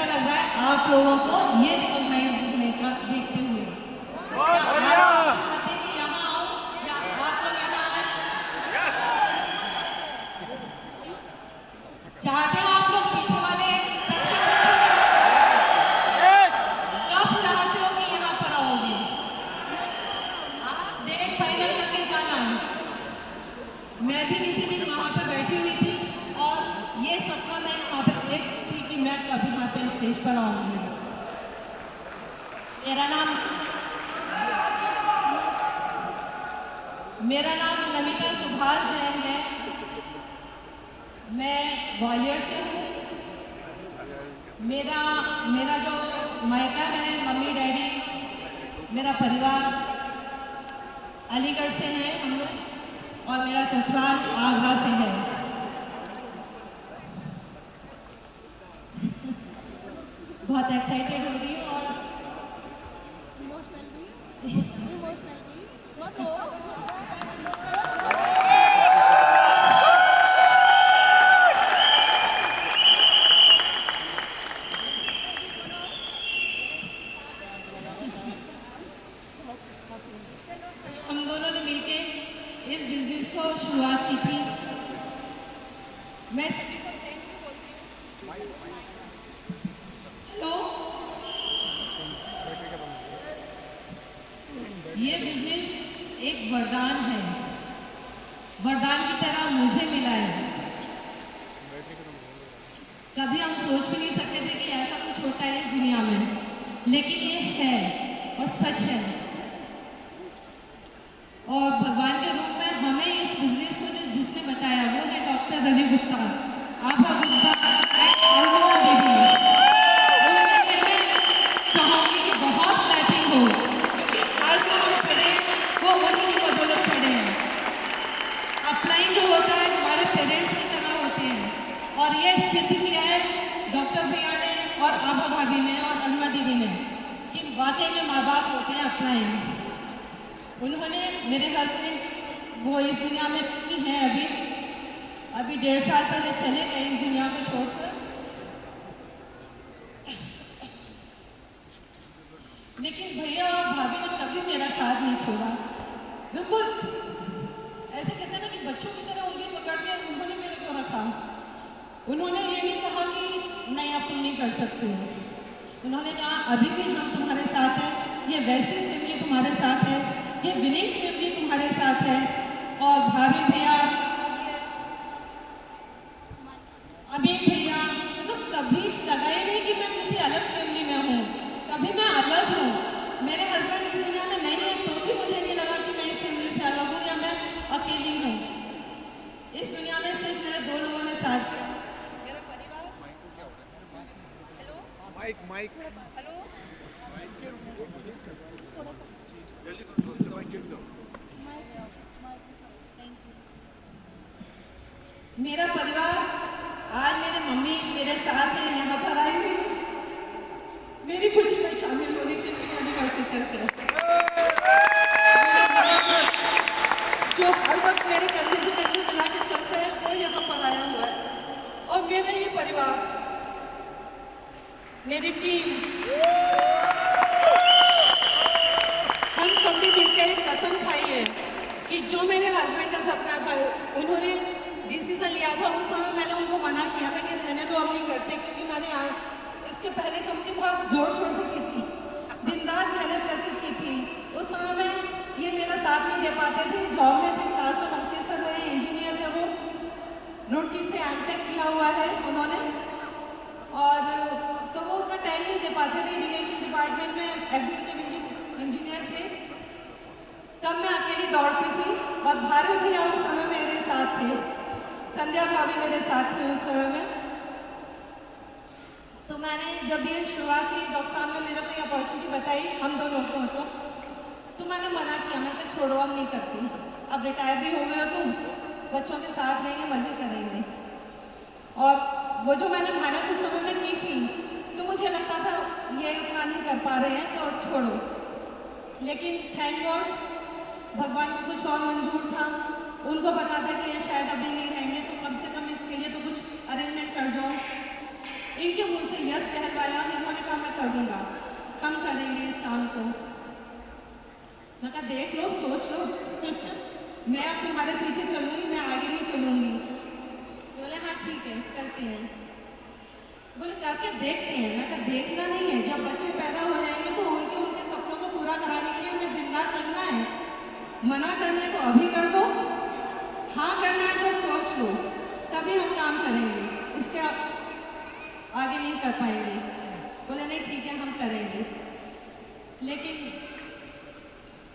कैसा लग रहा है आप लोगों को ये रिकॉग्नाइज होने का देखते हुए? क्या आप चाहते हैं कि यहाँ आओ या आप लोग यहाँ आए? चाहते हो आप लोग पीछे वाले सबसे पीछे? कब चाहते हो कि यहाँ पर आओगे? आप डेट फाइनल करके जाना है। मैं भी किसी दिन वहाँ पे बैठी हुई थी और ये सपना मैंने वहाँ पे देखी थी कि मैं कभी यहाँ पे स्टेज पर आऊँगी। मेरा नाम नमिता सुभाष जैन है। मैं ग्वालियर से हूँ। मेरा जो मायका है, मम्मी डैडी, मेरा परिवार अलीगढ़ से है हम लोग और मेरा ससुराल आगरा से है। बहुत एक्साइटेड हो रही हूँ और हम दोनों ने मिलके इस बिजनेस को शुरुआत की थी। मैं सभी को थैंक यू बोलती हूँ। हेलो, ये बिजनेस एक वरदान है, वरदान की तरह मुझे मिला है। कभी हम सोच भी नहीं सकते थे कि ऐसा कुछ होता है इस दुनिया में, लेकिन ये है और सच है। और भगवान के रूप में हमें इस बिजनेस को जिसने बताया वो है डॉक्टर रवि गुप्ता, आभा गुप्ता एंड अरुणिमा देवी। उनके लिए मैं चाहूँगी कि बहुत क्लैपिंग हो, क्योंकि आज जो हम खड़े वो उन्हीं की बदौलत खड़े हैं। अपलाइन जो होता है हमारे पेरेंट्स की तरह होते हैं और ये सिद्ध किया है डॉक्टर भैया ने और आभा भाभी ने और अरुणिमा दीदी ने कि वाकई में माँ बाप होते हैं अपलाइन। उन्होंने मेरे हस्बैंड वो इस दुनिया में नहीं है अभी 1.5 साल पहले चले गए इस दुनिया को छोड़कर। लेकिन भैया और भाभी ने कभी मेरा साथ नहीं छोड़ा। बिल्कुल ऐसे कहते हैं ना कि बच्चों की तरह उंगली पकड़ के उन्होंने मेरे को रखा। उन्होंने ये नहीं कहा कि नहीं अब तुम नहीं कर सकते हो। उन्होंने कहा अभी भी हम तुम्हारे साथ हैं, ये वेस्टिज फैमिली तुम्हारे साथ है, ये विनिंग फैमिली तुम्हारे साथ है। और भाभी भैया, अभी भैया तो कभी लगा ही नहीं कि मैं किसी अलग फैमिली में हूँ, कभी मैं अलग हूँ। मेरे हस्बैंड इस दुनिया में नहीं है तो भी मुझे नहीं लगा कि मैं इस फैमिली से अलग हूँ या मैं अकेली हूँ। इस दुनिया में सिर्फ मेरे 2 लोगों ने साथ, मेरा परिवार। हेलो माइक हेलो, मेरा परिवार आज मेरे मम्मी मेरे साथ है, यहाँ पर आई हुई मेरी खुशी में शामिल होने के लिए अलीगढ़ से चलकर, जो हर वक्त मेरे कंधे से कंधे मिला के चलते हैं, वो यहाँ पर आया हुआ है। और मेरा ये परिवार, मेरी टीम, हम सब ने मिलकर एक कसम खाई है कि जो मेरे हस्बैंड का सपना था, उन्होंने डिसीजन लिया था, उस समय मैंने उनको मना किया था कि रहने दो, अब नहीं करते, क्योंकि मैंने इसके पहले कंपनी बहुत जोर शोर से की थी, दिन रात मेहनत करके की थी। उस समय में ये मेरा साथ नहीं दे पाते थे, जॉब में थे, क्लास 1 ऑफिसर है, इंजीनियर है, वो रुड़की से एमटेक किया हुआ है उन्होंने, और तो वो उतना टाइम नहीं दे पाते थे। इरिगेशन डिपार्टमेंट में एग्जीक्यूटिव इंजीनियर थे। तब मैं अकेली दौड़ती थी और भारत भैया उस समय मेरे साथ थे, संध्या भाभी मेरे साथ थे उस समय में। तो मैंने जब ये शुरुआत की, डॉक्टर साहब ने मेरे को ये अपॉर्चुनिटी बताई हम दोनों को, मतलब तो मैंने मना किया। मैं तो छोड़ो, अब नहीं करती, अब रिटायर भी हो गए हो तुम, बच्चों के साथ रहेंगे, मज़े करेंगे। और वो जो मैंने मेहनत उस समय में की थी, तो मुझे लगता था ये उतना नहीं कर पा रहे हैं तो छोड़ो। लेकिन थैंक गॉड भगवान को कुछ और मंजूर था। उनको पता था कि ये शायद अभी नहीं रहेंगे, तो कम से कम इसके लिए तो कुछ अरेंजमेंट कर जाओ। इनके मुँह से यस कहलवाया बोले करके देखते हैं। मैं कहा देखना नहीं है, जब बच्चे पैदा हो जाएंगे तो उनके उनके सपनों को पूरा कराने के लिए हमें दिन रात लगना है। मना करना है तो अभी कर दो, हाँ करना है तो सोच लो, तभी हम काम करेंगे, इसके आगे नहीं कर पाएंगे। बोले नहीं ठीक है हम करेंगे। लेकिन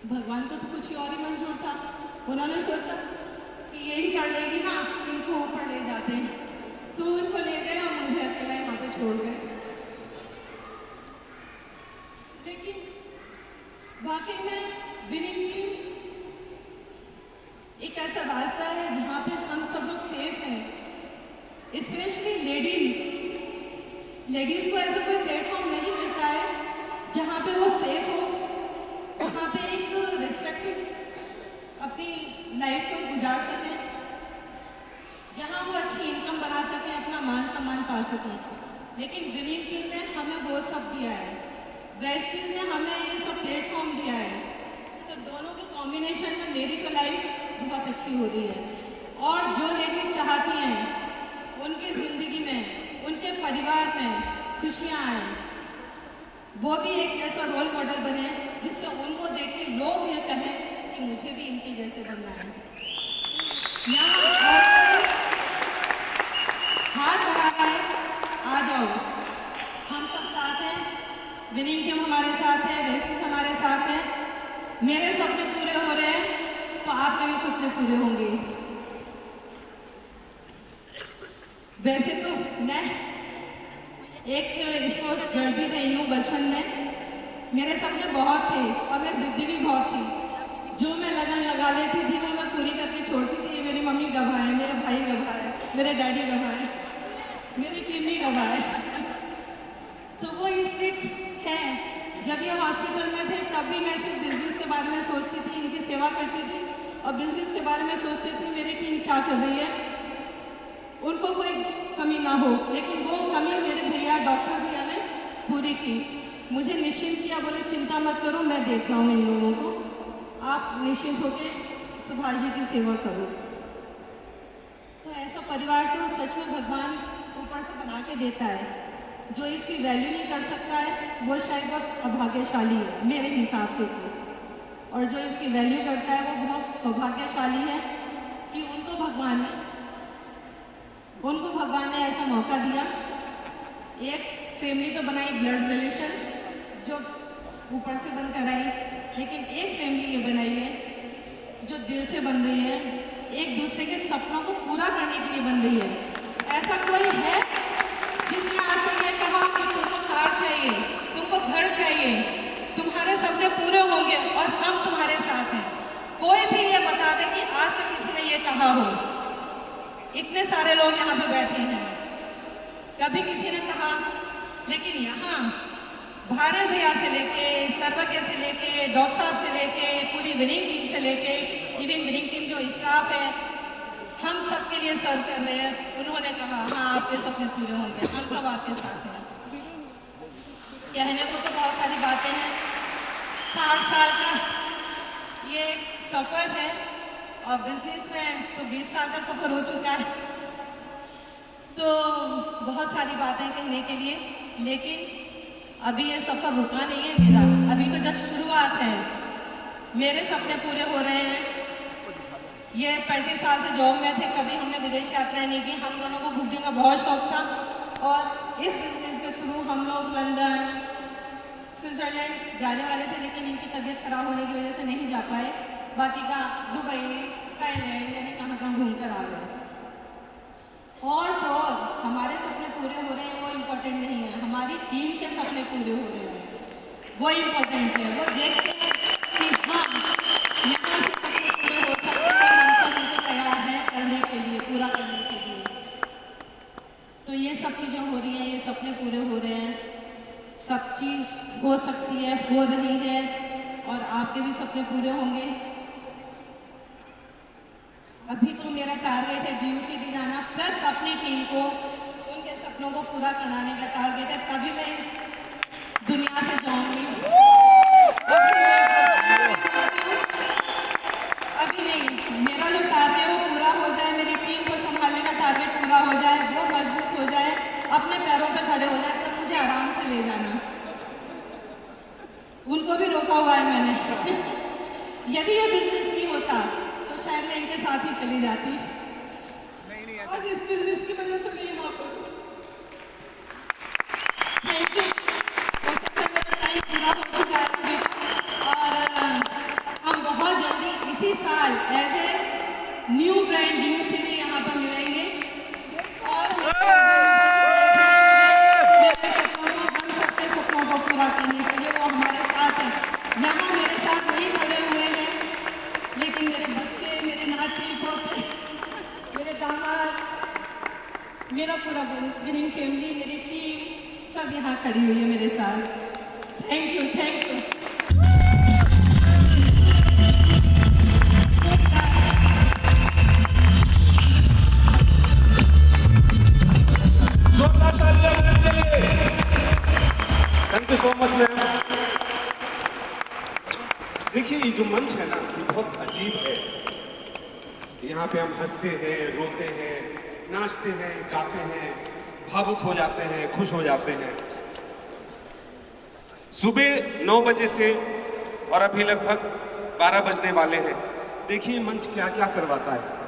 भगवान को तो कुछ और ही मंजूर था। उन्होंने सोचा कि यही कर लेगी ना, इनको ऊपर ले जाते हैं, तो उनको ले गए और मुझे अकेला यहाँ पे छोड़ गए। लेकिन वाकई में विनिंग टीम एक ऐसा रास्ता है जहाँ पे हम सब लोग सेफ हैं, स्पेशली लेडीज को ऐसा कोई प्लेटफॉर्म नहीं मिलता है जहाँ पे वो सेफ हो, वहाँ पे एक रिस्पेक्टिव अपनी लाइफ को गुजार सकें, जहाँ वो अच्छी इनकम बना सकें, अपना मान सम्मान पा सकें। लेकिन विनिंग टीम ने हमें वो सब दिया है, वेस्टीज ने हमें ये सब प्लेटफॉर्म दिया है। तो दोनों के कॉम्बिनेशन में मेरी तो लाइफ बहुत अच्छी हो रही है। और जो लेडीज़ चाहती हैं उनकी ज़िंदगी में, उनके परिवार में खुशियाँ आएँ, वो भी एक ऐसा रोल मॉडल बने जिससे उनको देख के लोग ये कहें कि मुझे भी इनकी जैसे बनना है। यहाँ हर कोई हाथ बढ़ा रहा है, आ जाओ, हम सब साथ हैं, विनिंग टीम हमारे साथ है, वेस्टीज हमारे साथ है। मेरे सपने पूरे हो रहे हैं तो आपके भी सपने पूरे होंगे। वैसे तो मैं एक स्पोर्ट्स गर्ल भी रही हूँ बचपन में, मेरे सपने बहुत थे और मैं जिद्दी भी बहुत थी। जो मैं लगन लगा लेती थी वो मैं पूरी करके छोड़ती थी। मेरी मम्मी गवाह है, मेरे भाई गवाह है, मेरे डैडी गवाह है, मेरी टीम गवाह है। तो वो स्ट्रिक्ट है। जब ये हॉस्पिटल में थे तब भी मैं सिर्फ बिजनेस के बारे में सोचती थी, इनकी सेवा करती थी और बिजनेस के बारे में सोचती थी मेरी टीम क्या कर रही है, उनको कोई कमी ना हो। लेकिन वो कमी मेरे भैया डॉक्टर भैया ने पूरी की। मुझे निश्चिंत किया, बोले चिंता मत करो, मैं देख रहा हूँ इन लोगों को, आप निश्चिंत होकर सुभाष जी की सेवा करो। तो ऐसा परिवार तो सच में भगवान ऊपर से बना के देता है। जो इसकी वैल्यू नहीं कर सकता है वो शायद बहुत अभाग्यशाली है मेरे हिसाब से तो, और जो इसकी वैल्यू करता है वो बहुत सौभाग्यशाली है कि उनको भगवान ने ऐसा मौका दिया। एक फैमिली तो बनाई, ब्लड रिलेशन जो ऊपर से बनकर आई, लेकिन एक फैमिली ये बनाई है जो दिल से बन रही है, एक दूसरे के सपनों को पूरा करने के लिए बन रही है। ऐसा कोई है जिसने आज तक ये कहा कि तुमको कार चाहिए, तुमको घर चाहिए, तुम्हारे सपने पूरे होंगे और हम तुम्हारे साथ हैं? कोई भी ये बता दे कि आज तक किसी ने ये कहा हो? इतने सारे लोग यहाँ पे बैठे हैं, कभी किसी ने कहा? लेकिन यहाँ भारत भैया से लेके, सर्वज्ञ से लेके, डॉक्टर साहब से लेके, पूरी विनिंग टीम से लेके, इवन विनिंग टीम जो स्टाफ है, हम सब के लिए सर्व कर रहे हैं। उन्होंने कहा हाँ आपके सपने पूरे होंगे, हम सब आपके साथ हैं। कहने को तो बहुत सारी बातें हैं, 60 साल का ये सफ़र है और बिजनेस में तो 20 साल का सफ़र हो चुका है। तो बहुत सारी बातें कहने के लिए, लेकिन अभी ये सफ़र रुका नहीं है मेरा, अभी तो जस्ट शुरुआत है। मेरे सपने पूरे हो रहे हैं। ये 35 साल से जॉब में थे, कभी हमने विदेश यात्रा नहीं की। हम दोनों को घूमने का बहुत शौक था और इस बिजनेस के थ्रू हम लोग लंदन, स्विट्ज़रलैंड जाने वाले थे, लेकिन इनकी तबीयत खराब होने की वजह से नहीं जा पाए। बाकी का दुबई, थाईलैंड, यानी कहाँ घूम कर आ गए। और तो और हमारे सपने पूरे हो रहे हैं वो इम्पोर्टेंट नहीं है, हमारी टीम के सपने पूरे हो रहे हैं वो इम्पोर्टेंट है। वो देखते हैं कि हाँ यहाँ से सपने पूरे हो सकते हैं और हम सब उनको तैयार हैं करने के लिए, पूरा करने के लिए। तो ये सब चीज़ें हो रही हैं, ये सपने पूरे हो रहे हैं, सब चीज़ हो सकती है, हो रही है, और आपके भी सपने पूरे होंगे। अभी तो मेरा टारगेट है BUCD जाना, प्लस अपनी टीम को उनके सपनों को पूरा कराने का टारगेट है, तभी मैं इस दुनिया से जाऊंगी। अभी नहीं, मेरा जो टारगेट है वो पूरा हो जाए, मेरी टीम को संभालने का टारगेट पूरा हो जाए, वो मजबूत हो जाए, अपने पैरों पर खड़े हो जाए तो मुझे आराम से ले जाना। उनको भी रोका हुआ है मैंने। यदि ये बिजनेस नहीं होता तो शायद मैं इनके साथ ही चली जाती। आज इस बिजनेस की वजह से मैं यहाँ पर हूँ। Thank you. और सबसे पहले टाइम पूरा हो चुका है और हम बहुत जल्दी इसी साल as a new brand new city यहाँ पर मिलेंगे और मेरे सपनों को, हम सबके सपनों को पूरा करने के लिए वो हमारे साथ हैं। यहाँ मेरे साथ नहीं खड़े हुए हैं, लेकिन मेरे बच्चे, मेरे नाती पोते, मेरे दामाद, मेरा पूरा विनिंग फैमिली, मेरी टीम सब यहाँ खड़ी हुई है मेरे साथ। Thank you, thank you. Thank you so much ma'am. देखिए ये जो मंच है ना, ये बहुत अजीब है। यहाँ पे हम हंसते हैं, रोते हैं, नाचते हैं, गाते हैं, भावुक हो जाते हैं, खुश हो जाते हैं। सुबह 9 बजे से और अभी लगभग 12 बजने वाले हैं। देखिए मंच क्या क्या करवाता है।